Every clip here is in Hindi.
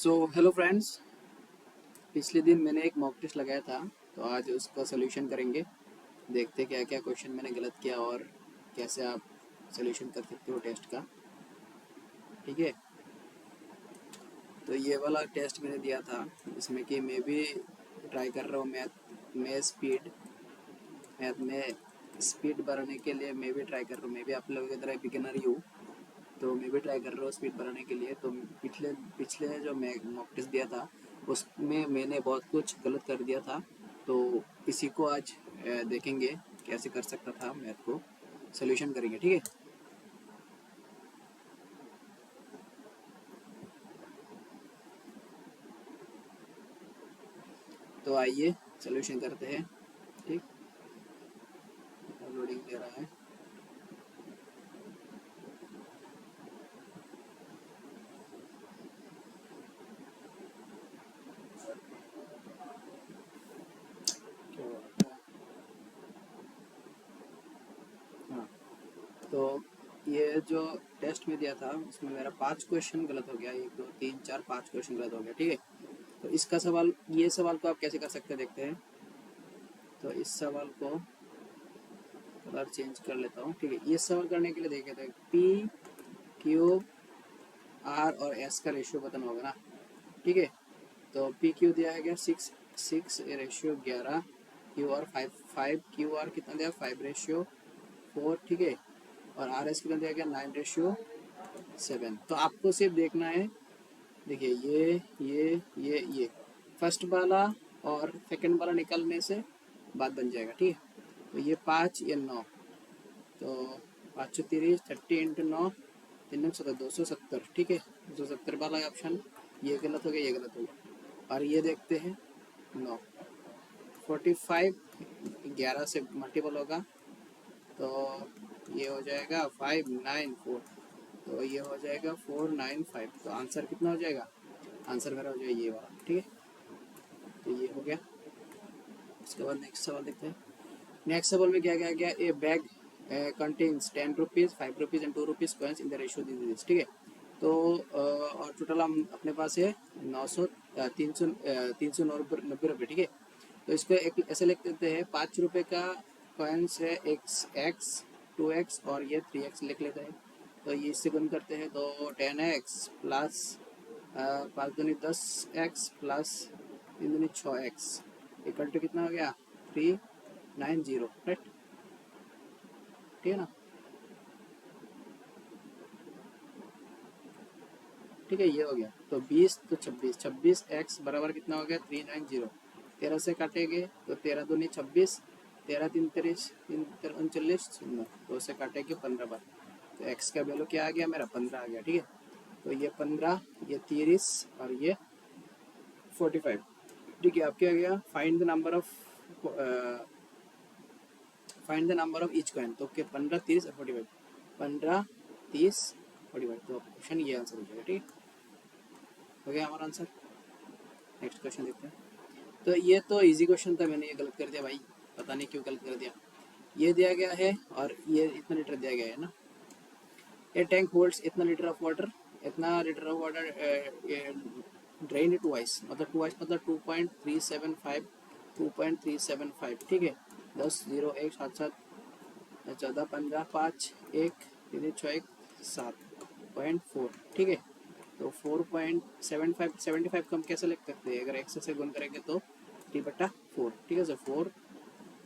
Hello friends. पिछले दिन मैंने एक मॉक टेस्ट लगाया था, तो आज उसका सोल्यूशन करेंगे। देखते क्या क्या क्वेश्चन मैंने गलत किया और कैसे आप सोल्यूशन कर सकते हो टेस्ट का। ठीक है, तो ये वाला टेस्ट मैंने दिया था, इसमें कि मैं भी ट्राई कर रहा हूँ मैथ में स्पीड बढ़ाने के लिए। मैं भी ट्राई कर रहा हूँ, मैं भी आप लोगों की तरह बिगिनर ही हूँ, तो मैं भी ट्राई कर रहा हूँ स्पीड बढ़ाने के लिए। तो पिछले पिछले जो मैं मॉक टेस्ट दिया था उसमें मैंने बहुत कुछ गलत कर दिया था, तो इसी को आज देखेंगे कैसे कर सकता था, मैथ को सोल्यूशन करेंगे। ठीक है, तो आइए सोल्यूशन करते हैं। ठीक, लोडिंग दे रहा है। क्या बात है। हाँ, तो ये जो टेस्ट में दिया था उसमें मेरा 5 क्वेश्चन गलत हो गया, 1 2 3 4 5 क्वेश्चन गलत हो गया। ठीक है, तो इसका सवाल, ये सवाल को आप कैसे कर सकते हैं देखते हैं। तो इस सवाल को कलर चेंज कर लेता हूँ। ठीक है, ये सवाल करने के लिए देखे थे पी क्यू आर और एस का रेशियो बताना होगा ना। ठीक है, तो पी क्यू दिया गया 6:11, क्यू आर 5, क्यू आर कितना दिया 5:4। ठीक है, और आर एस कितना दिया गया 9:7। तो आपको सिर्फ देखना है, देखिए ये फर्स्ट वाला और सेकंड वाला निकलने से बात बन जाएगा। ठीक है, तो ये 5 ये 9, तो 5 30 30 × 9 3 270। ठीक है, 270 वाला ऑप्शन ये गलत हो गया, ये गलत हो गया। और ये देखते हैं 9, 45 11 से मल्टीपल होगा, तो ये हो जाएगा 594, तो ये हो जाएगा 495। तो आंसर कितना हो जाएगा, आंसर मेरा हो जाएगा ये वाला। ठीक है, तो ये हो गया। उसके बाद नेक्स्ट सवाल देखते हैं। नेक्स्ट सवाल में क्या क्या गया, ए bag contains 10 rupees 5 rupees and 2 rupees coins in the ratio this. ठीक है, तो और टोटल हम अपने पास है 900 390 रुपये। ठीक है, तो इसको एक ऐसे लिख देते हैं, 5 रुपये का कॉइन्स है x 2x और ये 3x लिख लेते हैं। तो ये इससे गुण करते हैं, तो 10x प्लस 5 दूनी 10x प्लस 3 दूनी 6x इक्वल टू कितना हो गया 390। राइट, ठीक है ना। ठीक है, ये हो गया। तो 20 तो 26, 26x बराबर कितना हो गया 390। 13 से काटेंगे तो 13 दूनी 26, 13 3 30 3 39, 2 से काटेंगे 15 बार, तो x का वैल्यू क्या आ गया मेरा 15 आ गया। ठीक है, तो ये 15, ये 30 और ये 45। ठीक है, अब क्या गया, find the number of each coin. तो क्या 15 30 और 45, 15 30 45, तो ऑप्शन ये आंसर हो जाएगा। ठीक है, हो गया हमारा आंसर। नेक्स्ट क्वेश्चन देखते हैं। तो ये तो इजी क्वेश्चन था, मैंने ये गलत कर दिया भाई, पता नहीं क्यों गलत कर दिया। ये दिया गया है और ये इतना लीटर दिया गया है ना। ए टैंक होल्ड्स इतना लीटर ऑफ वाटर, इतना litre of water drain it twice, मतलब ट्वाइस मतलब 2.375, 2.375। ठीक है, 10 0 1 7 7 14 15 5 1 3 6 1 7.4। ठीक है, तो 4.75 कम कैसे लिख सकते हैं, अगर एक्स से गुण करेंगे तो 3/4। ठीक है सर, 4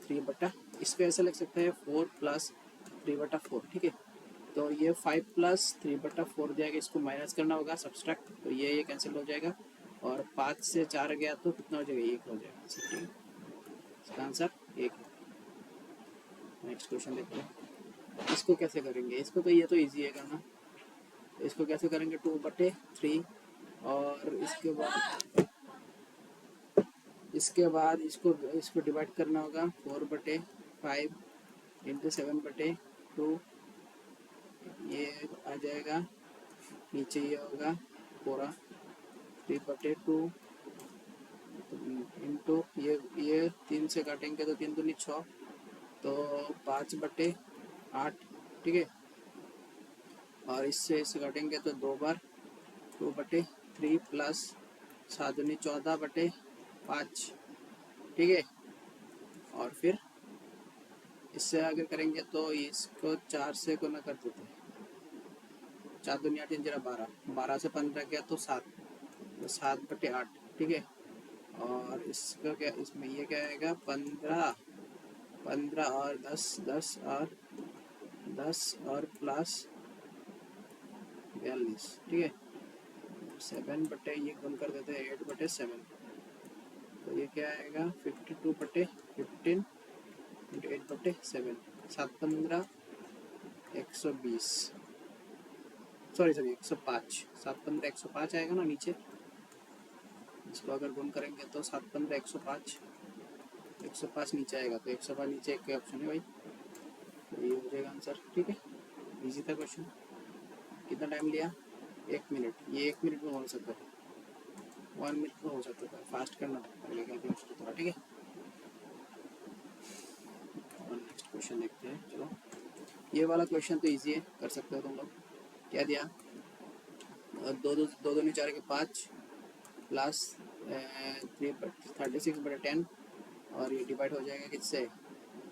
3/, इस पे ऐसे लिख सकते हैं 4 + 3/4। ठीक है, तो ये 5 + 3/4 दिया गया, इसको माइनस करना होगा सब्सट्रैक्ट, तो ये कैंसिल हो जाएगा। और 5 से 4 गया तो कितना हो जाएगा, 1 हो जाएगा। ठीक है, इसका आंसर 1 है। नेक्स्ट क्वेश्चन देखते हैं, इसको कैसे करेंगे। इसको तो ये तो ईजी है करना, तो इसको कैसे करेंगे 2/3, और इसके बाद इसको इसको डिवाइड करना होगा 4/5 इंटू 7/2। ये आ जाएगा, नीचे ये होगा पूरा 3/2 इंटू ये 3 से काटेंगे तो 3 दूनी 6, तो 5/8। ठीक है, और इससे काटेंगे तो 2 बार 2/3 प्लस 7 दूनी 14/5, ठीक है। और फिर इससे आगे करेंगे तो इसको 4 से गुना कर देते हैं। 4 दूनी 8 जरा 12, 12 से 15 गया तो 7, तो 7/8, ठीक है। और इसका क्या, इसमें ये क्या आएगा 15, 15 और 10, 10 और 10 और प्लस 42, ठीक है। 7 बटे ये गुण कर देते हैं 8/7, तो ये क्या आएगा 52/15 इंटू 8/7, 7×15 120, सॉरी 105, 7×15 105 आएगा ना नीचे। इसको अगर गुण करेंगे तो 7×15 105, 105 नीचे आएगा, तो 105 नीचे एक ऑप्शन है भाई, तो ये हो जाएगा आंसर, ठीक है। इजी था क्वेश्चन। कितना टाइम लिया, 1 मिनट। ये 1 मिनट में हो सकता है, 1 मिनट में हो सकता था, फास्ट करना पड़ेगा कैलकुलेटर थोड़ा, ठीक है। और नेक्स्ट क्वेश्चन देखते हैं। चलो ये वाला क्वेश्चन तो इजी है, कर सकते हो तुम लोग। क्या दिया, 2 4 के 5 प्लस 36/10, और ये डिवाइड हो जाएगा किससे,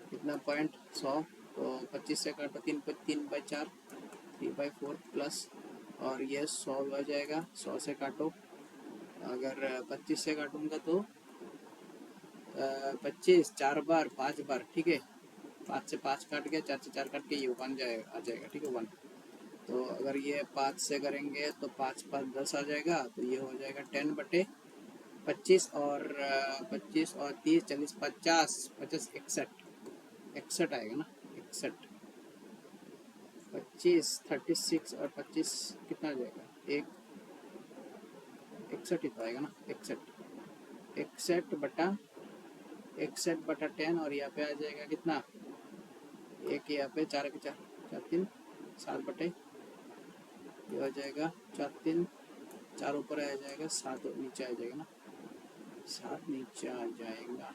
कितना 100, तो 25 से काटो 3/4, 3/4 प्लस, और ये 100 हो जाएगा, 100 से काटो, अगर 25 से काटूंगा तो 25 4 बार 5 बार, ठीक है। 5 से 5 काट गया, 4 से 4 काट के ये 1 जाएगा, आ जाएगा, ठीक है 1। तो अगर ये 5 से करेंगे तो 5 5 10 आ जाएगा, तो ये हो जाएगा 10/25, और 25 और 30 40 50 50 61 आएगा ना, 61, 25 36 और 25 कितना आ जाएगा, 61 ही तो आएगा ना, 61/10, और यहाँ पे आ जाएगा कितना, एक यहाँ पे 4 के 4 4 3 7 ये हो जाएगा 4 3 4 ऊपर आ जाएगा, 7 नीचे आ जाएगा ना, 7 नीचे आ जाएगा।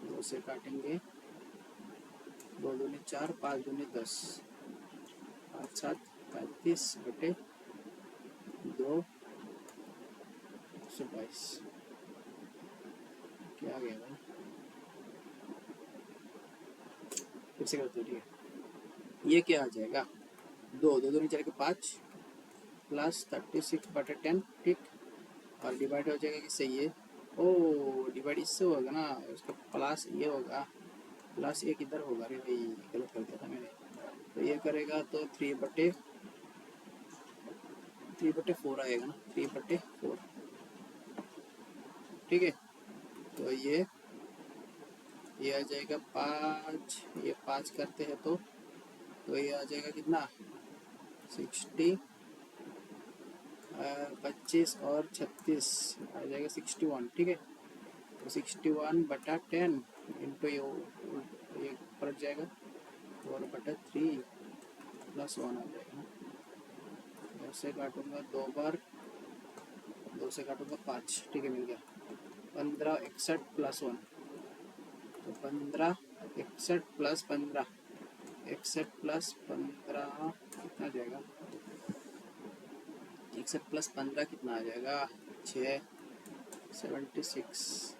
2 से काटेंगे, 2 दूनी 4, 5 दूनी 10, 5 7 35/2 122, क्या आ गया भाई, फिर से करते, ठीक है। ये क्या आ जाएगा, 2 दूनी 4 के 5 प्लस 36/10, ठीक, और डिवाइड हो जाएगा किससे, ये ओ डिवाइड इससे होगा ना, उसका प्लस ये होगा, प्लस एक इधर होगा, अरे भाई गलत कर दिया था मैंने, तो ये करेगा तो 3/4 आएगा ना, 3/4, ठीक है। तो ये आ जाएगा 5, ये 5 करते हैं तो ये आ जाएगा कितना 60, 25 और 36 आ जाएगा 61, ठीक है। तो 61/10 इंटू ये पलट जाएगा 4/3 प्लस 1 आ जाएगा ना। ऐसे काटूंगा 2 बार, 2 से काटूंगा 5, ठीक है, मिल गया 15 61 प्लस 1, तो 15 61 प्लस 15 61 प्लस 15 कितना आ जाएगा, 61 प्लस 15 कितना आ जाएगा 6 76,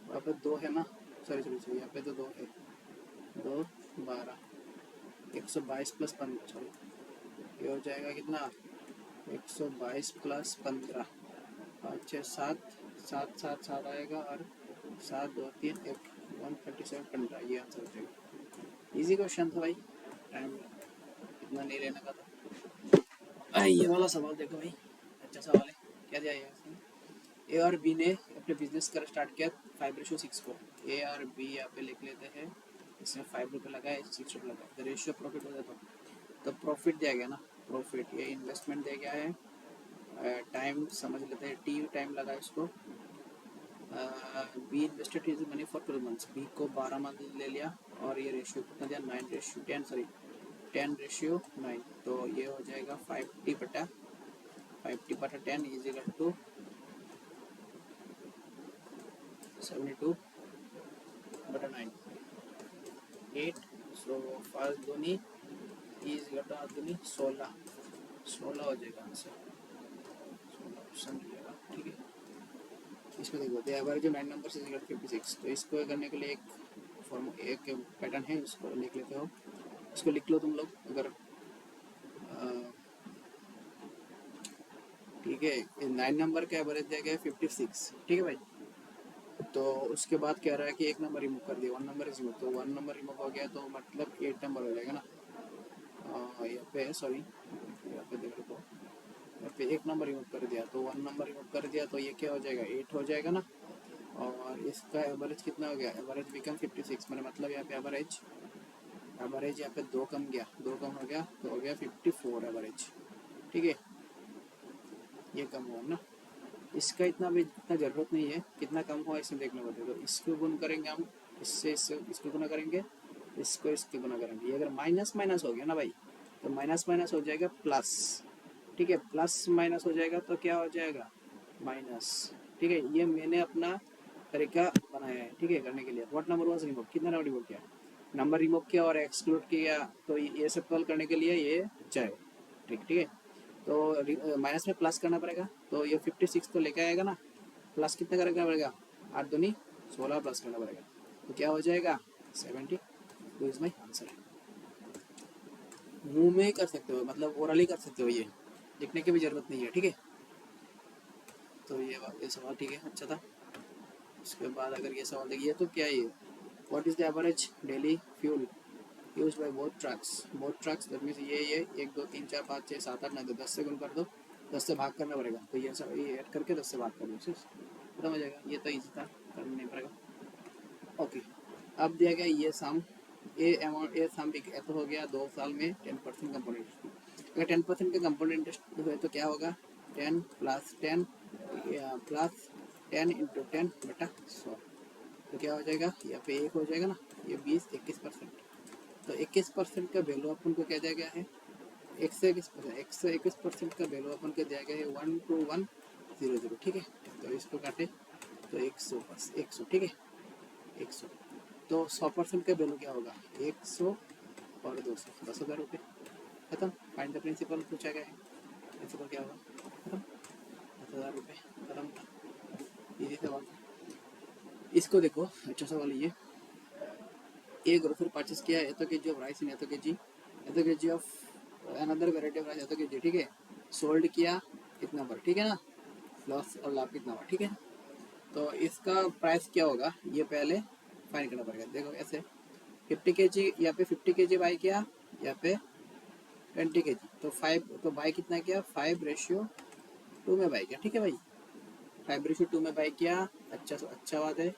वहाँ पे 2 है ना, सॉरी यहाँ पे तो 2 है, 2 12 122 प्लस 15, सॉरी ये हो जाएगा कितना 122 प्लस 15, 5 6 7 7 7 7 आएगा, और 7 2 3 1 137 15, ये आंसर हो जाएगा। इजी क्वेश्चन था भाई, टाइम इतना नहीं लेने का था। ये वाला सवाल देखो भाई, अच्छा सवाल है। क्या दिया है, ए और बी ने अपने बिजनेस कर स्टार्ट किया 5:6 को। ए और बी यहाँ पे लिख लेते हैं, इसमें 5 रुपये लगाए, 6 रुपये लगाए, तो रेशियो प्रॉफिट हो जाता, तो प्रॉफिट दिया गया ना, प्रॉफिट ये इन्वेस्टमेंट दिया गया है, टाइम समझ लेते हैं, टी टाइम लगा इसको, B invested his money for 12 months, B को 12 मंथ ले लिया, और ये रेशियो कितना दिया 9:10, सॉरी 10:9, तो ये हो जाएगा 50/10 is equal to 72/9, 8, so first दूनी इज इक्वल टू दूनी 16 हो जाएगा आंसर, 16 ऑप्शन इसमें देखो the average of 9 numbers is equal to 56। तो इसको करने के लिए एक पैटर्न है, उसको लिख लेते हो, इसको लिख लो तुम लोग अगर ठीक है। 9 नंबर का एवरेज दिया गया है 56, ठीक है भाई। तो उसके बाद कह रहा है कि एक नंबर रिमूव कर दिया, 1 नंबर रिमूव, तो 1 नंबर रिमूव हो गया तो मतलब 8 नंबर हो जाएगा ना। यहाँ पे सॉरी, यहाँ पे देखो तो यहाँ पे एक नंबर रिमूव कर दिया तो 1 नंबर रिमूव कर दिया तो ये क्या हो जाएगा, 8 हो जाएगा ना। और इसका एवरेज कितना हो गया, एवरेज बिकम 56, मैंने मतलब यहाँ पे एवरेज यहाँ पे 2 कम गया, 2 कम हो गया तो हो गया 54 एवरेज, ठीक है। ये कम हुआ ना, इसका इतना भी इतना ज़रूरत नहीं है, कितना कम हुआ इसमें देखना पड़ता है। तो इसको गुण करेंगे हम, इससे इसको गुना करेंगे, इसको इसके गुना करेंगे। ये अगर माइनस माइनस हो गया ना भाई, तो माइनस माइनस हो जाएगा प्लस, ठीक है। प्लस माइनस हो जाएगा तो क्या हो जाएगा, माइनस, ठीक है। ये मैंने अपना तरीका बनाया है, ठीक है, करने के लिए। व्हाट नंबर वाज रिमूव, कितना नंबर रिमूव किया, नंबर रिमूव किया और एक्सक्लूड किया, तो ये सब सॉल्व करने के लिए ये चाहिए, ठीक है। तो माइनस में प्लस करना पड़ेगा, तो ये 56 तो लेके आएगा ना, प्लस कितना करना पड़ेगा, 8 दूनी 16 प्लस करना पड़ेगा, तो क्या हो जाएगा 70। तो इज माई आंसर। मुंह में ही कर सकते हो, मतलब ओरली कर सकते हो, ये लिखने की भी जरूरत नहीं है, ठीक है। तो ये सवाल ठीक है, अच्छा था। उसके बाद अगर ये सवाल देखिए तो क्या है, what is the average daily fuel use by both trucks, that means ये 1 2 3 4 5 6 7 8 9 10 से गुण कर दो, 10 से भाग करना पड़ेगा, तो ये सब ये ऐड करके 10 से भाग कर दो, खत्म हो जाएगा। ये तो इजी था, करना नहीं पड़ेगा। ओके, अब दिया गया ये सम, ये सम भी तो हो गया 2 साल में 10% कंपाउंड इंटरेस्ट। अगर 10% का कंपाउंड इंटरेस्ट हुए तो क्या होगा, 10 प्लस 10 इंटू 10 बटा 100, तो क्या हो जाएगा, यहाँ पे 1 हो जाएगा ना, ये 21%। तो 21% का वैल्यू अपन को क्या दिया गया है, 121% का वैल्यू अपन को दिया गया है 12100, ठीक है। तो इसको काटे तो 100, ठीक है, 100। तो 100% का वैल्यू क्या होगा, 100 और 200, 10,000 रुपये, खत्म। फाइंड द प्रिंसिपल पूछा गया है, प्रिंसिपल क्या होगा, खत्म, 10,000 रुपये, खत्म। ये सवाल, इसको देखो, अच्छा सवाल ये ग्रोसरी परचेस किया है, तो K G of rice in तो K G of another variety of rice, तो के जी, ठीक है। सोल्ड किया इतना पर, ठीक है ना, लॉस और लाभ कितना हुआ, ठीक है। तो इसका प्राइस क्या होगा, ये पहले फाइंड करना पड़ेगा। देखो ऐसे 50 के जी, यहाँ पे 50 के जी बाई किया, यहाँ पे 20 के जी, तो 5, तो बाई कितना किया, 5:2 में बाई किया, ठीक है भाई, 5:2 में बाई किया, अच्छा बात है,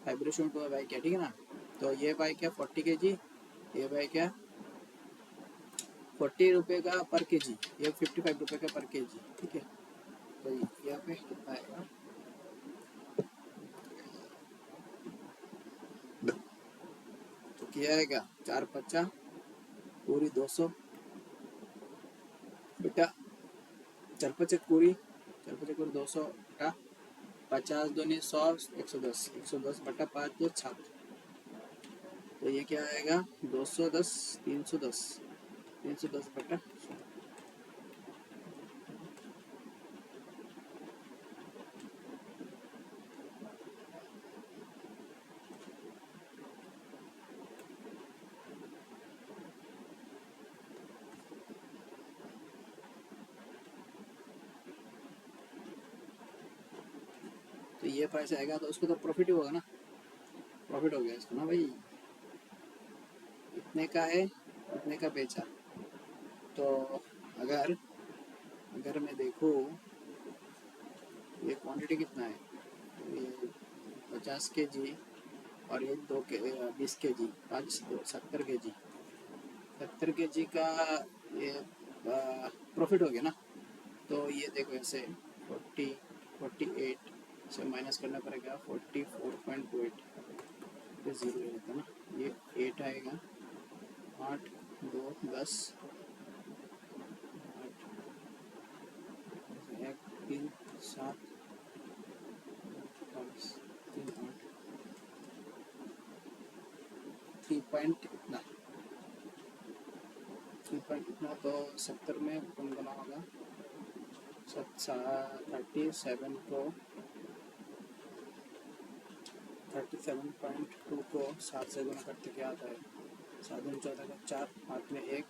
5:2 में बाई किया, ठीक है ना। तो ये बाई किया 40 के जी, ये बाई किया 40 रुपये का पर के जी, ये 55 रुपये का पर के जी, ठीक है। तो यहाँ पे कितना आएगा, तो क्या आएगा, 4×5 पूरी 200 बेटा, 4×5 पूरी 200 बेटा, 50 दूनी 100, 110 बटा 5 2 7, तो ये क्या आएगा 210, 310 बटा 100। तो ये प्राइस आएगा, तो उसको तो प्रॉफिट ही होगा ना, प्रॉफिट हो गया इसको ना भाई, इतने का है, इतने का बेचा। तो अगर अगर मैं देखूँ ये क्वांटिटी कितना है, तो ये 50 के जी और ये 20 के जी, 70 के जी, 70 के जी का ये प्रॉफिट हो गया ना। तो ये देखो ऐसे 48 से माइनस करना पड़ेगा, 44.28 पे 0 ले लेता ना, ये 8 आएगा, 8 2 10, 1 3 7 5 3 8, 3 पॉइंट इतना, 3 पॉइंट इतना, तो 70 में कौन बना होगा, 37 को 37.2 को 7 से गुना करते क्या आता है? 7 दूनी 14 का 4, हाथ में 1,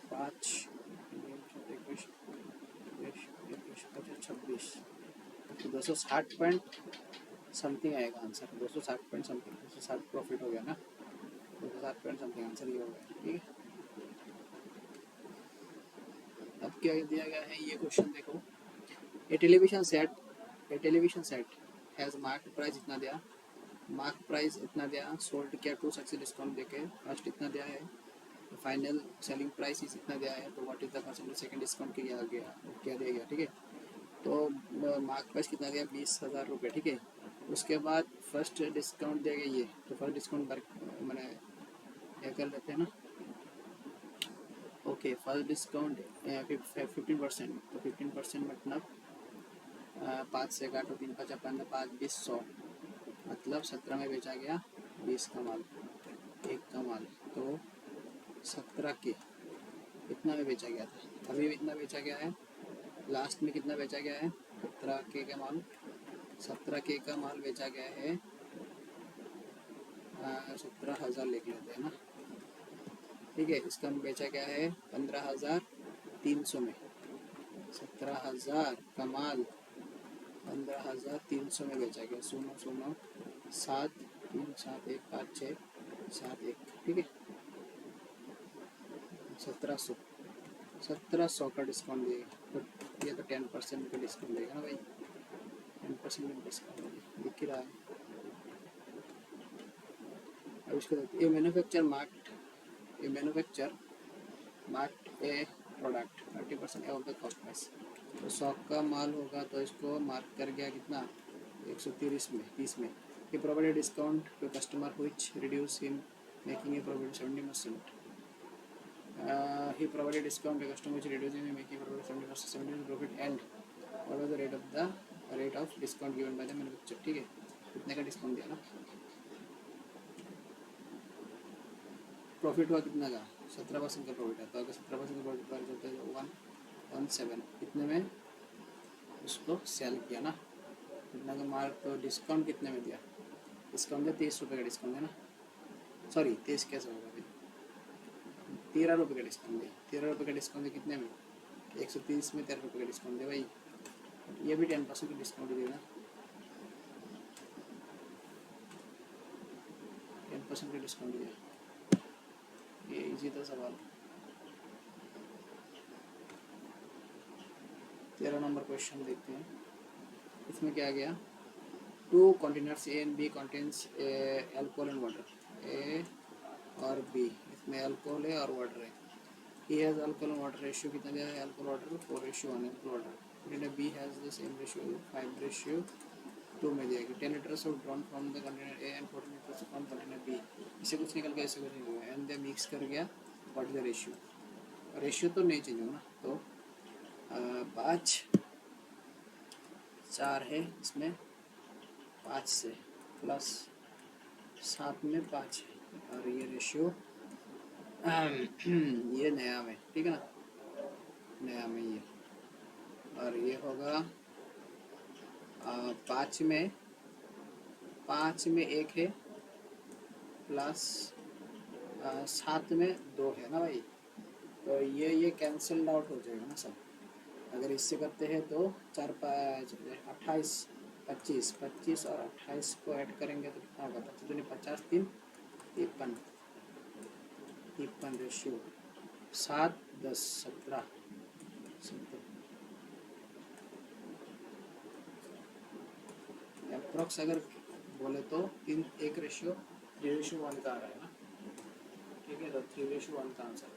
5, 26, 260 पॉइंट समथिंग आएगा आंसर। 260 पॉइंट समथिंग, 260 प्रॉफिट हो गया ना, 260 पॉइंट समथिंग आंसर ये हो गया। ठीक है, अब क्या दिया गया है ये क्वेश्चन देखो। ए television set has mark price इतना दिया, मार्क प्राइस इतना दिया, सोल्ड किया 2 सक्सेस डिस्काउंट देके, फर्स्ट इतना दिया है, फाइनल सेलिंग प्राइस इतना दिया है, तो what is the percentage second discount किया गया, क्या दिया गया। ठीक है, तो मार्क प्राइस कितना दिया, 20,000 रुपये। ठीक है, उसके बाद फर्स्ट डिस्काउंट दिया गया ये, तो फर्स्ट डिस्काउंट मैंने क्या कर लेते हैं ना, ओके फर्स्ट डिस्काउंट 15%, तो 15% मतलब 5 से काटो, 3 5 5 5 20 मतलब 17 में बेचा गया 20 का माल, 1 का माल, तो 17 के इतना में बेचा गया था। अभी इतना बेचा गया है, लास्ट में कितना बेचा गया है, 17 के का माल, 17 के का माल बेचा गया है 17,000 लिख लेते हैं ना। ठीक है, इसका बेचा गया है 15,300 में, 17,000 का माल 15,300 में बेचा गया। 0 7 3 7 1 5 6 7 1। ठीक है, 1700 का डिस्काउंट देगा, तो ये तो 10% का डिस्काउंट देगा ना भाई, 10% का डिस्काउंट दिख रहा है। अब इसको देखते, ये manufacture marked A product 30% of the cost price, तो 100 का माल होगा तो इसको मार्क कर गया कितना, 130 में, 30 में। ये provided discount to customer which reduce him making a profit 70%। He provided discount to customer which reducing him making profit 70% profit and what was the rate of discount given by the manufacturer। ठीक है, कितने का डिस्काउंट दिया ना, प्रॉफिट हुआ कितना का, 17% का प्रॉफिट है, तो अगर 17% का प्रॉफिट होता है 117, कितने में उसको सेल किया ना, कितना का माल, तो डिस्काउंट कितने में दिया, डिस्काउंट दिया 30 रुपये का डिस्काउंट है ना, सॉरी 30 कैसे होगा भाई, 13 रुपये का डिस्काउंट दिया, 13 रुपये का डिस्काउंट दिया कितने में, 130 में 13 रुपये का डिस्काउंट दिया भाई, ये भी 10% का डिस्काउंट देगा, 10% का डिस्काउंट दिया। ये इजी था सवाल। 13 नंबर क्वेश्चन देखते हैं, इसमें क्या गया, 2 containers A and B contains alcohol and water, A और बी, इसमें अल्कोहल है और वाटर है। A has alcohol and water ratio कितना दिया है, alcohol water 4:1 alcohol water, B has the same ratio 5:2 में दिया गया। 10 litres of drawn from the container A and 14 litres from container B, इसे कुछ निकल गया, इसे कुछ नहीं हुआ, एंड दे मिक्स कर गया, what is the ratio, ratio तो नहीं चेंज होगा ना, तो 5 4 है इसमें, 5 से प्लस 7 में 5 है, और ये रेशियो ये नया में, ठीक है ना, नया में ये, और ये होगा 5 में 1 है, प्लस 7 में 2 है ना भाई, तो ये कैंसल्ड आउट हो जाएगा ना सब। अगर इससे करते हैं तो 4 5 28 25 और 28 को ऐड करेंगे तो कितना होगा, 25 दूनी 50 3 53 रेशियो 7 10 17 अप्रॉक्स अगर बोले तो 3:1 का आ रहा है ना, ठीक है, तो 3:1 का आंसर।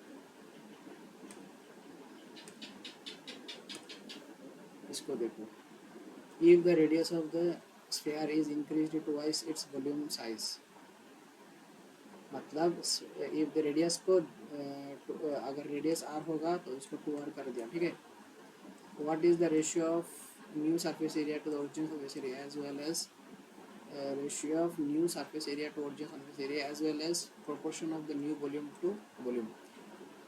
इसको देखो, if the radius of the sphere is increased twice its volume size, मतलब if the radius को अगर रेडियस r होगा तो इसको 2r कर दिया, ठीक है। what is the ratio of new surface area to the origin surface area as well as ratio of new surface area to origin surface area as well as proportion of the new volume to volume।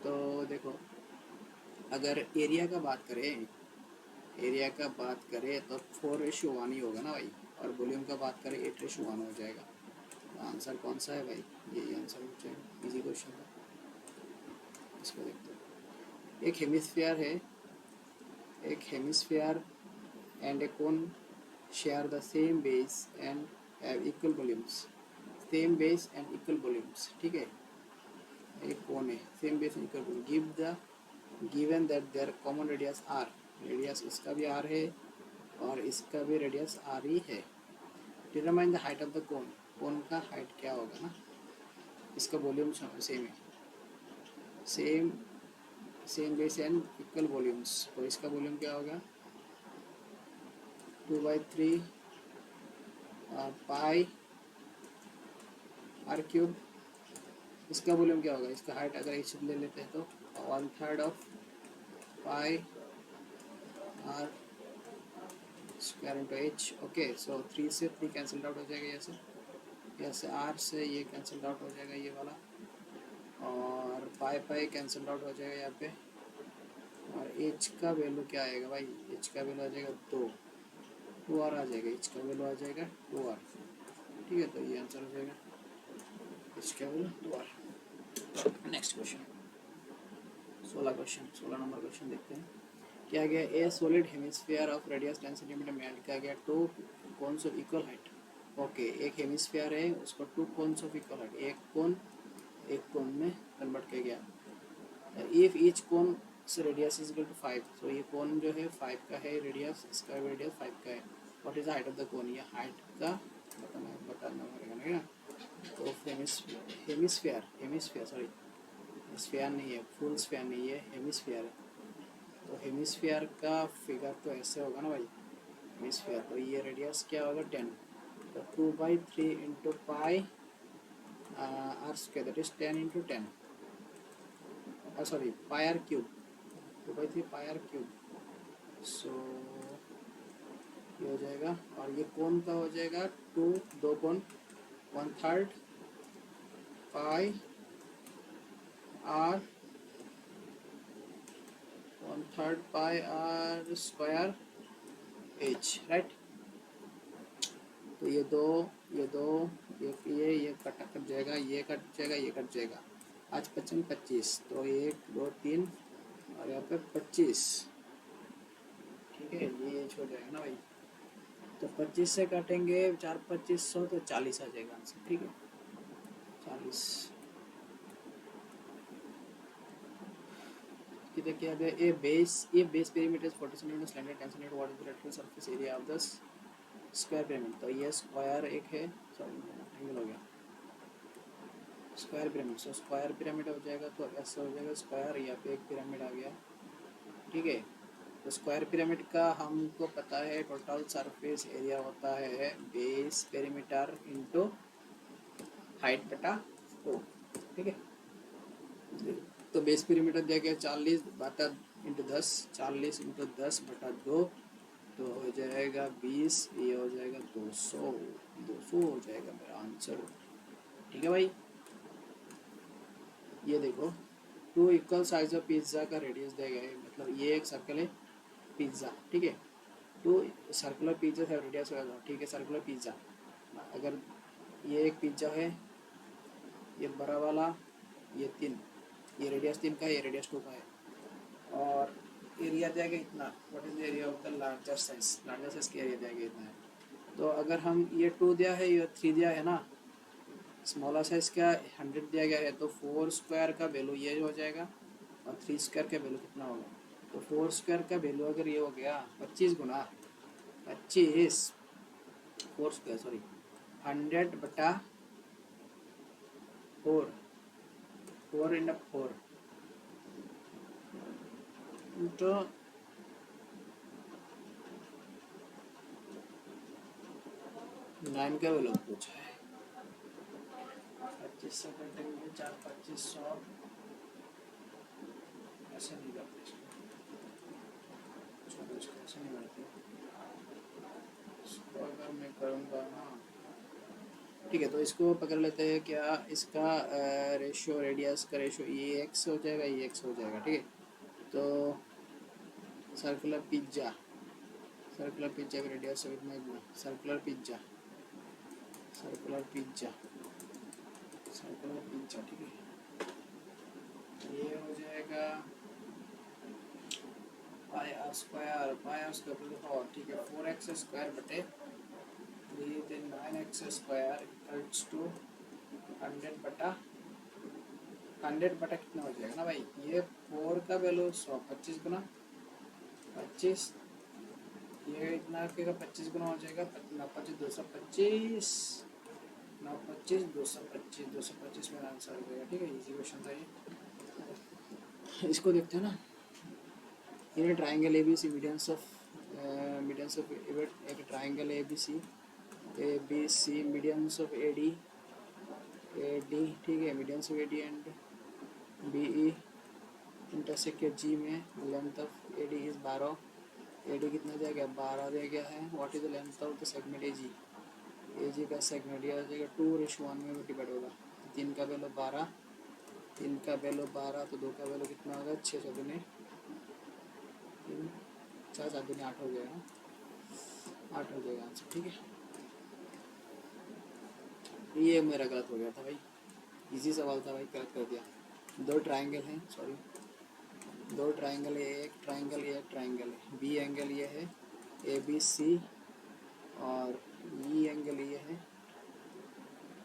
तो देखो, अगर एरिया का बात करें तो 4:1 ही होगा ना भाई, और वॉल्यूम का बात करें 8:1 हो जाएगा। तो आंसर कौन सा है भाई? यही आंसर हो जाएगा, इजी क्वेश्चन था। इसको देखते हैं। एक hemisphere and a cone share the same base and have equal volumes. Same base and equal volumes, ठीक है। एक कोन है, same base and equal volume. Give the given that their common radius r, radius इसका भी आर है और इसका भी रेडियस आर ही है। Determine the height of the cone, cone का हाइट क्या होगा ना, इसका वॉल्यूम सेम है, same base and equal volumes. तो इसका वॉल्यूम क्या होगा? 2/3 पाई आर क्यूब। इसका वॉल्यूम क्या होगा? इसका हाइट अगर एच ले लेते हैं तो 1/3 of pi are square into H. Okay, so 3 से 3 कैंसिल आउट हो जाएगा, यहाँ से आर से ये कैंसिल आउट हो जाएगा ये वाला, और पाई कैंसिल आउट हो जाएगा यहाँ पे। और एच का वैल्यू क्या आएगा भाई? एच का वैल्यू आ जाएगा 2 आर आ जाएगा, एच का वैल्यू आ जाएगा 2 आर, ठीक है। तो ये आंसर हो जाएगा एच का value 2 r. Next question 16 number question देखते हैं। क्या गया? A solid hemisphere of radius 10 centimetre melt किया गया 2 cones of equal height. Okay, एक हेमिस्फीयर है, उसको 2 कोन्स ऑफ इक्वल हाइट, एक कोन में कन्वर्ट किया गया। इफ ईच कोन से रेडियस इज इक्वल टू 5, तो ये कोन जो है 5 का है रेडियस, इसका रेडियस 5 का है। What is the height of the कोन? ये हाइट का बताना पड़ेगा ना। तो हेमिस्फीयर सॉरी, स्फीयर नहीं है, फुल स्फीयर नहीं है, हेमिस्फीयर है। तो हेमिस्फीयर का फिगर तो ऐसे होगा ना भाई, हेमिस्फीयर। तो ये रेडियस क्या होगा? 10। तो 2/3 into pi are square, that is 10 into 10, sorry pi are cube, 2/3 pi are cube. So ये हो जाएगा, और ये कोन का हो जाएगा 2 cone 1/3 pi r 1/3 pi are square h, right. तो ये कट जाएगा, ये कट जाएगा, ये कट जाएगा। आज 55 25, तो 1 2 3 और यहाँ पे 25, ठीक है। ये छोड़ जाएगा ना भाई, तो 25 से काटेंगे 4 2500, तो 40 आ जाएगा आंसर, ठीक है 40। देखिए अगर a base perimeter 40 centimetre slant 10 centimetre, what is the rectangular surface area of the square pyramid? तो ये स्क्वायर एक है, सॉरी रेक्टेंगल हो गया, square pyramid. So square pyramid हो जाएगा, तो ऐसा हो जाएगा स्क्वायर, यहाँ पे एक पिरामिड आ गया, ठीक है। तो स्क्वायर पिरामिड का हमको पता है टोटल सरफेस एरिया होता है बेस पेरीमीटर इंटू हाइट बटा 4, ठीक है। तो बेस पेरीमीटर दिया गया 40/10, 40 इंटू 10/2, तो हो जाएगा 20, ये हो जाएगा 200 हो जाएगा मेरा आंसर, ठीक है भाई। ये देखो 2 इक्वल साइज ऑफ पिज्ज़ा का रेडियस दिया गया है, मतलब ये एक सर्कल है पिज्ज़ा, ठीक है। 2 सर्कुलर पिज्ज़ा का रेडियस होगा, ठीक है, सर्कुलर पिज्ज़ा। अगर ये एक पिज्ज़ा है, ये बड़ा वाला, ये 3, ये रेडियस 3 का है, ये रेडियस 2 का है, और एरिया दिया गया इतना। What is the area of the larger size? Larger size का एरिया दिया गया इतना है। तो अगर हम ये 2 दिया है, ये 3 दिया है ना, स्मॉलर साइज का 100 दिया गया है, तो 4 स्क्वायर का वैल्यू ये हो जाएगा, और 3 स्क्वायर का वैल्यू कितना होगा? तो 4 स्क्वायर का वैल्यू अगर ये हो गया 25 गुना 25, 4 स्क्वायर सॉरी 100/4, 4 इंटू 4 इंटू 9 का वैल्यू पूछा है। 25 से कटेंगे 4 2500, ऐसे नहीं करते इसको ऐसे नहीं करते इसको। अगर मैं करूँगा ना, ठीक है, तो इसको पकड़ लेते हैं। क्या इसका रेशियो, रेडियस का रेशियो ये एक्स हो जाएगा, ये एक्स हो जाएगा, ठीक है। तो circular pizza circular pizza radius with magma, circular pizza, circular pizza, circular pizza, ठीक है। ये हो जाएगा pi are square, pi are square to the power, ठीक है, 4x स्क्वायर बटे 9x स्क्वायर इक्वल्स टू 100 बटा 100 बटा कितना हो जाएगा ना भाई, ये 4 का वैल्यू 100, 25 गुना 25, ये इतना का 25 गुना हो जाएगा 25 225, 925 225, 225 मेरा आंसर हो जाएगा, ठीक है। इजी क्वेश्चन था ये। इसको देखते हैं ना, in triangle ABC medians of एक triangle ABC medians of AD, ठीक है, medians of AD and BE intersect G में length of AD is 12, AD कितना दिया गया 12 दिया गया है। What is the length of the segment AG का सेगमेंट यह हो जाएगा 2:1 में डिवाइड होगा, 3 का वैल्यू 12, 3 का वैल्यू 12 तो 2 का वैल्यू कितना होगा 6 4 दूनी 4 4 दूनी 8 हो जाएगा, 8 हो जाएगा आंसर, ठीक है। ये मेरा गलत हो गया था भाई, इजी सवाल था भाई, गलत कर दिया। दो ट्राइंगल हैं, सॉरी, दो ट्राइंगल है, एक ट्राइंगल है, एक ट्राइंगल है, बी एंगल ये है ABC और ई एंगल ये है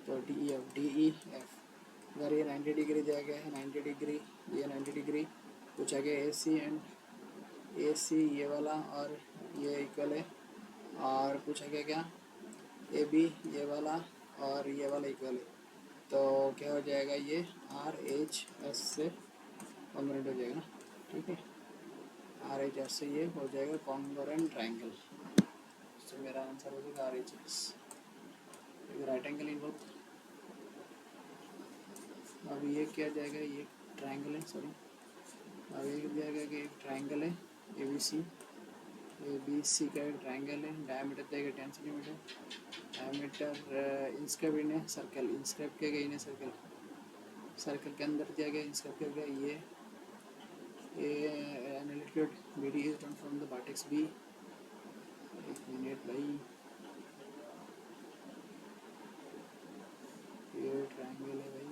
तो DEF। अगर ये 90 डिग्री दिया गया है, 90 डिग्री, ये 90 डिग्री, पूछा गया AC ये वाला और ये इक्वल है, और पूछा गया क्या AB ये वाला और ये वाला इक्वल है, तो क्या हो जाएगा ये RHS से कॉन्ग्रुएंट हो जाएगा ना, ठीक है, RHS से ये हो जाएगा कॉन्ग्रुएंट ट्राइंगल, तो मेरा आंसर हो जाएगा RHS। राइट एंगल इन्वॉल्व, अब ये क्या जाएगा, ये ट्राइंगल है, सॉरी, अब ये दिया गया कि एक ट्राइंगल है ABC का एक ट्राइंगल है, डायमीटर देगा 10 सेंटीमीटर, डायमीटर इंस्क्राइब इन है सर्कल, इंस्क्राइब किया गया इन सर्कल, सर्कल के अंदर दिया गया इंस्क्राइब किया गया ये एनालिटेड BD is done from the vertex B। एक मिनट भाई, ये ट्राइंगल है भाई,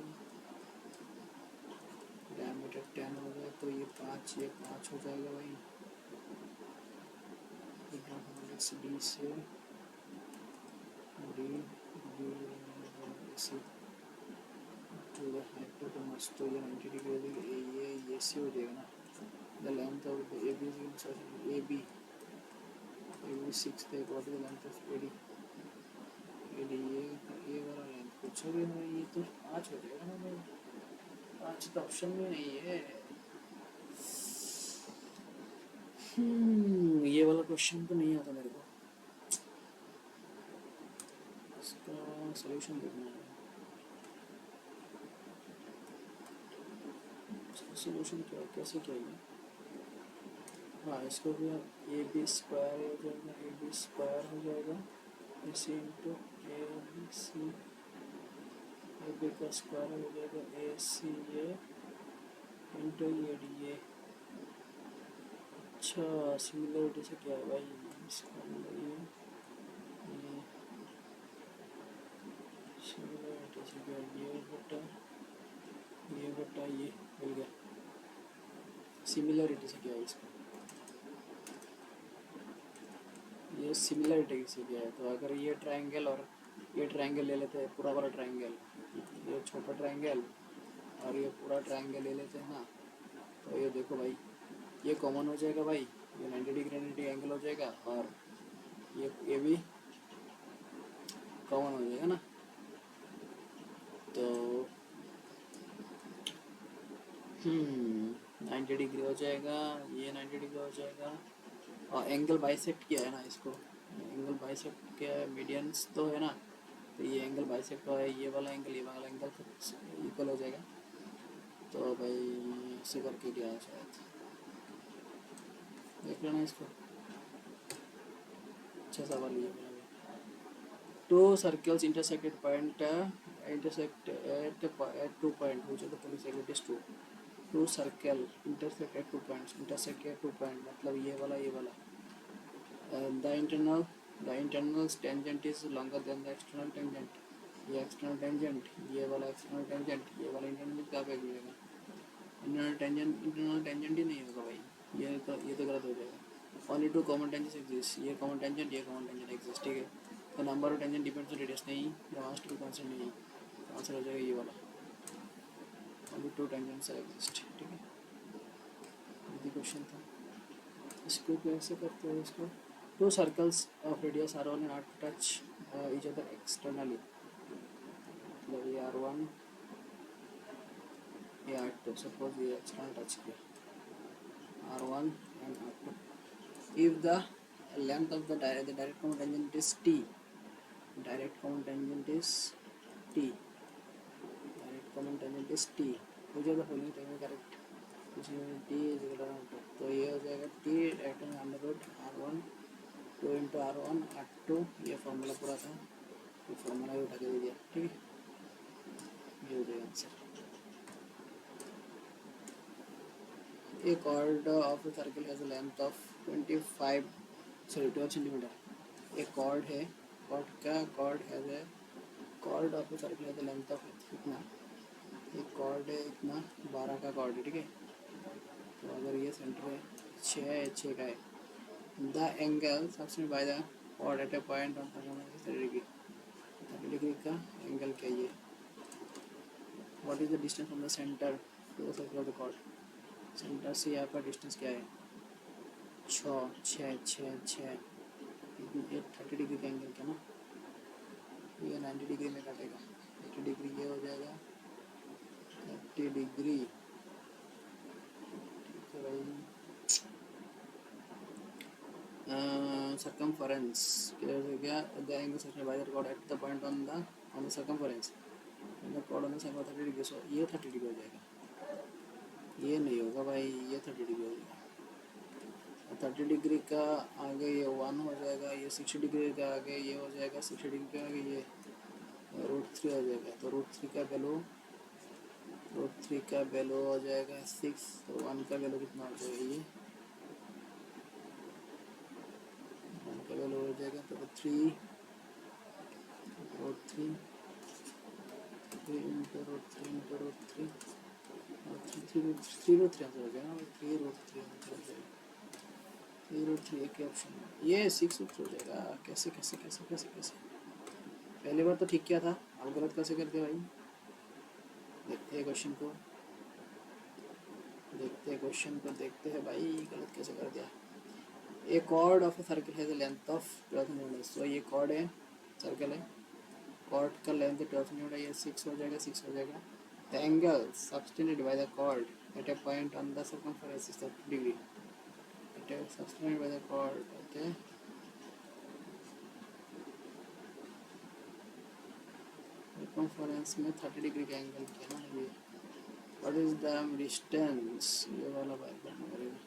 डायमीटर 10 हो गया तो ये 5 हो जाएगा भाई, D से D से तो मस्त, तो ये 90 डिग्री हो जाएगा, ये से हो जाएगा ना। The length of the AB 6 थे, what is the length of AD ये वाला लेंथ पूछा गया ना, ये तो 5 हो जाएगा ना भाई, 5 तो ऑप्शन में नहीं है। ये वाला क्वेश्चन तो नहीं आता मेरे को, इसका सॉल्यूशन देखना है, सॉल्यूशन क्या कैसे क्या है। हाँ, इसको भी AB स्क्वायर हो जाएगा, AB स्क्वायर हो जाएगा AC इंटू ABC, AB का स्क्वायर हो जाएगा ACA इंटू AD। अच्छा, सिमिलरिटी से क्या है भाई, इसका ये सिमिलरिटी से क्या, ये बटा ये मिल गया, सिमिलरिटी से क्या है इसका, ये सिमिलरिटी से क्या है, तो अगर ये ट्राइंगल और ये ट्राइंगल ले लेते हैं, पूरा वाला ट्राइंगल, ये छोटा ट्राइंगल और ये पूरा ट्राइंगल ले लेते हैं ना, तो ये देखो भाई, ये कॉमन हो जाएगा भाई, ये 90 डिग्री एंगल हो जाएगा और ये भी कॉमन हो जाएगा ना, तो 90 डिग्री हो जाएगा, ये 90 डिग्री हो जाएगा, और एंगल बाइसेक्ट किया है ना, इसको एंगल बाइसेक्ट किया है, मीडियंस तो है ना, तो ये एंगल बाइसेक्ट है, ये वाला एंगल तो इक्वल हो जाएगा, तो भाई इसे करके क्या है शायद, देख लेना इसको, अच्छा सवाल ये मेरा। Two circles intersect at 2 point, which of the following segment is true? Two circle intersect at 2 points, intersect at 2 point मतलब ये वाला the internal tangent is longer than the external tangent. ये एक्सटर्नल टेंजेंट, ये वाला एक्सटर्नल टेंजेंट, ये वाला इंटरनल, क्या पे मिलेगा? इंटरनल टेंजेंट ही नहीं होगा भाई, ये तो गलत हो जाएगा। Only two common tangent exist, ये कॉमन टेंजेंट, ये कॉमन टेंजेंट एग्जिस्ट, ठीक है। तो number of tangent depends on radius, नहीं, द मास्ट बी कांस्टेंट, नहीं, आंसर हो जाएगा ये वाला, ओनली टू टेंजेंट्स एग्जिस्ट, ठीक है। ये क्वेश्चन था, इसको कैसे करते हैं इसको। To circles of radius R1 and R2 touch each other externally, मतलब ये R1 ये R2, सपोज ये एक्सटर्नल टच किया R1 and R2, if the length of the direct common tangent is t, direct common tangent is t, direct common tangent is t, which of the following statement correct, इसमें t is equal to, तो ये हो जाएगा t डायरेक्ट में under root R1 2 into R1 R2, ये फॉर्मूला पूरा था, ये फॉर्मूला भी उठा के दे दिया, ठीक है, ये हो जाएगा answer. A chord of a circle has a length of 12 centimeter। एक chord है, chord has a chord of a circle has a length of इतना, एक chord है इतना 12 का chord है, ठीक है। तो अगर ये सेंटर है 6 का है, द एंगल सबसे by the chord at a point on 30 degree, 30 degree का एंगल क्या ये, what is the distance from the centre to the circle of the chord, centre से यहाँ पर डिस्टेंस क्या है, 6 ये 30 डिग्री का एंगल क्या ना, ये 90 डिग्री में काटेगा, 80 डिग्री ये हो जाएगा 30 डिग्री, ठीक है भाई। सर्कमफरेंस क्या हो गया, the angle section by the chord at the point on the circumference, the chord on the circle 30 degree, so ये 30 डिग्री हो जाएगा, ये नहीं होगा भाई, ये 30 डिग्री हो जाएगा, 30 डिग्री का आगे ये 1 हो जाएगा, ये 60 डिग्री का आगे ये हो जाएगा, 60 डिग्री का आगे ये √3 हो जाएगा, तो √3 का वैल्यू हो जाएगा 6, तो 1 का वैल्यू कितना हो जाएगा, ये 1 का वैल्यू हो जाएगा, तो 3 √3 इंटू √3 आंसर हो जाएगा, 3√3 आंसर हो जाएगा, 3√3 एक ही ऑप्शन है, ये 6 हो जाएगा, कैसे कैसे कैसे कैसे कैसे, पहली बार तो ठीक किया था, अब गलत कैसे करते भाई। देखते हैं क्वेश्चन को, देखते हैं भाई, गलत कैसे कर दिया। A chord of a circle has a length of 12 centimetre, so ये कॉर्ड है, सर्कल है, कॉर्ड का लेंथ 12 सेंटीमीटर, ये 6 हो जाएगा, the angle subtended by the chord at a point on the circumference is 30 degree, at a subtended by the chord at a circumference में 30 डिग्री का एंगल क्या है, ये व्हाट इज द डिस्टेंस, ये वाला बार करना पड़ेगा,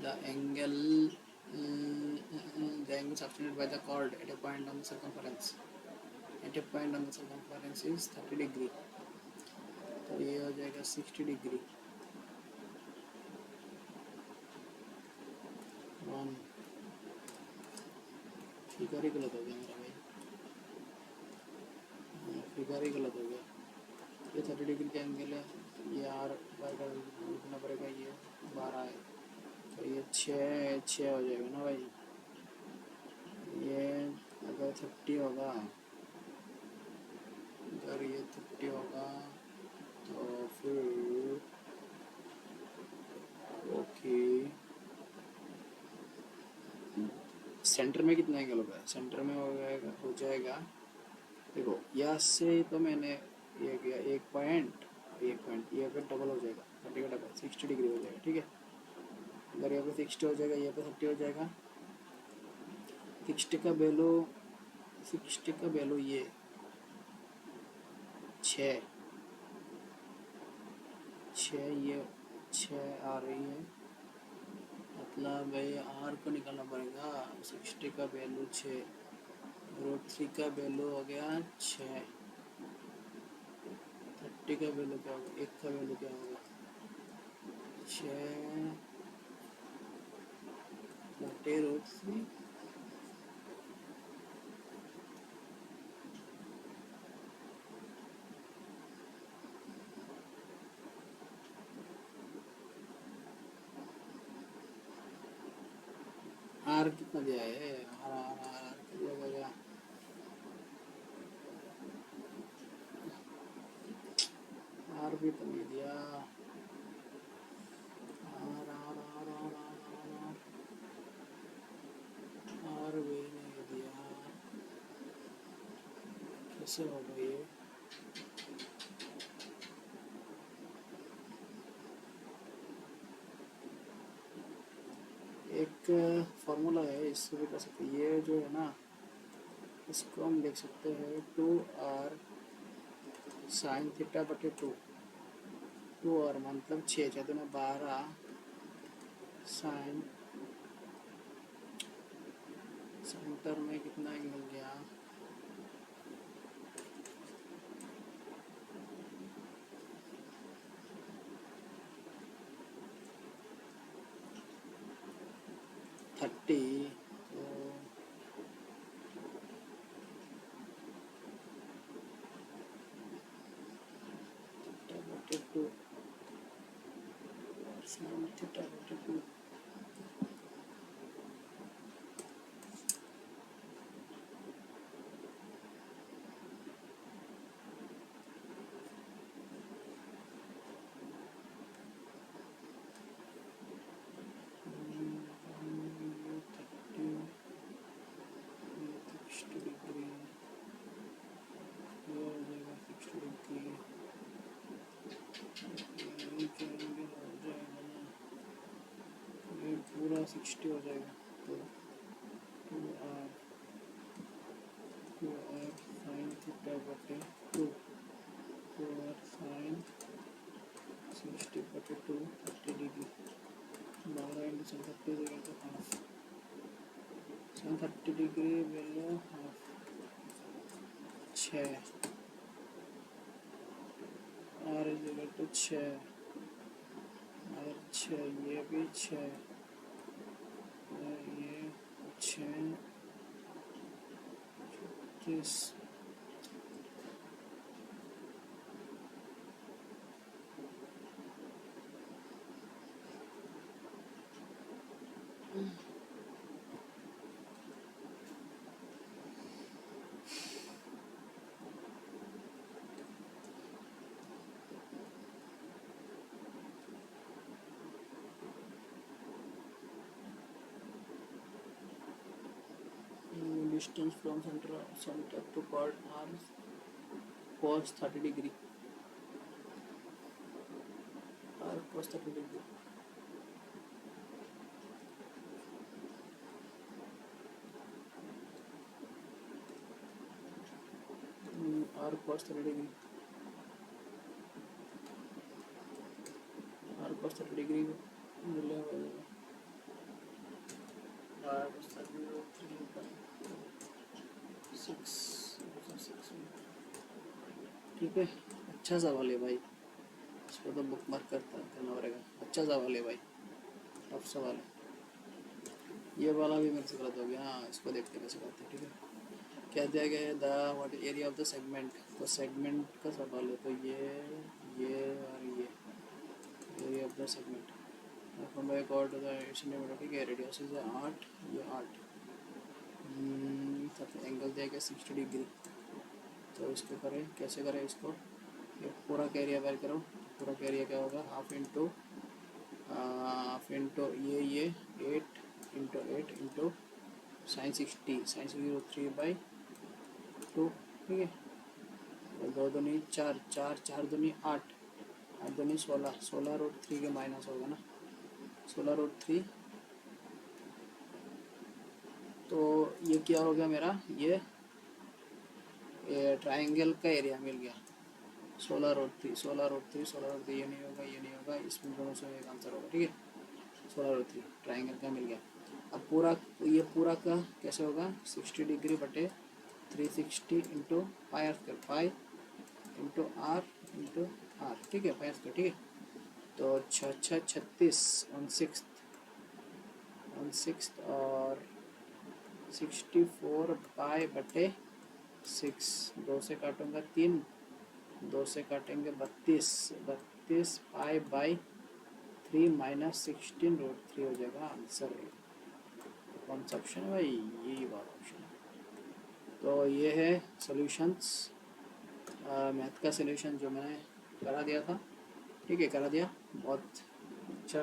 the angle subtended by the chord at a point on the circumference is 30 degree, तो ये हो जाएगा 60 डिग्री, 1 फिगर ही गलत हो गया मेरा भाई, फिगर ही गलत हो गया, ये 30 डिग्री का एंगल है, ये R बाय का लिखना पड़ेगा, ये 12 है, तो ये 6 हो जाएगा ना भाई, ये अगर 30 होगा, अगर ये 30 होगा तो फिर ओके, सेंटर में कितना एंगल होगा, सेंटर में हो जाएगा देखो, यहाँ से तो मैंने ये किया एक पॉइंट, ये अगर डबल हो जाएगा, 30 का डबल 60 डिग्री हो जाएगा, ठीक है, अगर यहाँ पे 60 हो जाएगा, यहाँ पे 30 हो जाएगा, 60 का वैल्यू ये 6 ये 6 आ रही है, मतलब भाई R को निकालना पड़ेगा, 60 का वैल्यू 6, √3 का वैल्यू हो गया 6, 30 का वैल्यू क्या होगा, 1 का वैल्यू क्या होगा 6 बटे √3 आर कितना दिया है? आर आर आर आर कितना दिया? आर भी तो नहीं दिया। R r r r r r भी नहीं दिया। कैसे होगा ये? एक फॉर्मूला है, इससे भी कर सकते हैं। ये जो है ना, इसको हम देख सकते हैं 2r साइन थीटा बटे 2r मतलब 6 6 दूना 12 साइन, सेंटर में कितना एंगल गया? थर्टी। तो थीटा बटे 2 साइन थीटा बटे 2। पूरा 60 हो जाएगा। तो 2r साइन थीटा बटे 2 2r साइन 60 बटे 2 30 डिग्री 12 इंटू साइन 30 डिग्री तो half sine 30 degree value half 6 r is equal to 6 और 6 ये भी 6 और ये 6 36 distance from center to chord r cos 30 degree r cos 30 degree r cos 30 degree r cos 30 degree मिला हुआ है r cos 30 6 ठीक है। अच्छा सवाल है भाई, इसको तो बुक मार्क करना पड़ेगा। अच्छा सवाल है भाई, टफ सवाल है। ये वाला भी मेरे से गलत हो गया। हाँ, इसको देखते कैसे करते हैं। ठीक है, क्या दिया गया है? The what area of the segment. तो सेगमेंट का सवाल है, तो ये और ये area of the segment from by chord the centimetre. ठीक है, रेडियस इज 8, ये 8 एंगल दिया गया 60 डिग्री। तो इसको करें, कैसे करें इसको? ये पूरा का एरिया वेर करो। पूरा का एरिया क्या होगा? हाफ इंटू ये 8 इंटू 8 इंटू साइन 60 3/2। ठीक है, 2 दूनी 4 दूनी 8 दूनी 16 √3 के माइनस होगा ना, 16 √3। तो ये क्या हो गया मेरा? ये ट्राइंगल का एरिया मिल गया 16 √3 ये नहीं होगा, ये नहीं होगा, इसमें दोनों से एक आंसर होगा। ठीक है, 16 √3 ट्राइंगल का मिल गया। अब ये पूरा का कैसे होगा? 60 डिग्री बटे 360 इंटू पाई इंटू आर। ठीक है, पाई स्क्वायर। ठीक है, तो 6×6 = 36, 1/6 और 64/6। 2 से काटूंगा 3, 2 से काटेंगे 32, 32 π/3 - 16 √3 हो जाएगा आंसर। कौन सा ऑप्शन है भाई? यही वाला ऑप्शन है। तो ये है सॉल्यूशंस, मैथ का सॉल्यूशन जो मैंने करा दिया था। ठीक है, करा दिया। बहुत अच्छा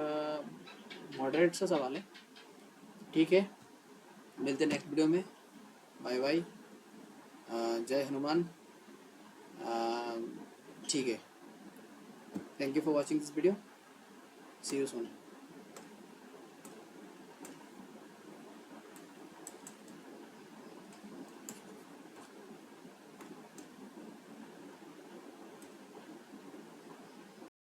मॉडरेट सा सवाल है। ठीक है, मिलते हैं नेक्स्ट वीडियो में। बाय बाय, जय हनुमान। ठीक है, thank you for watching this video, see you soon.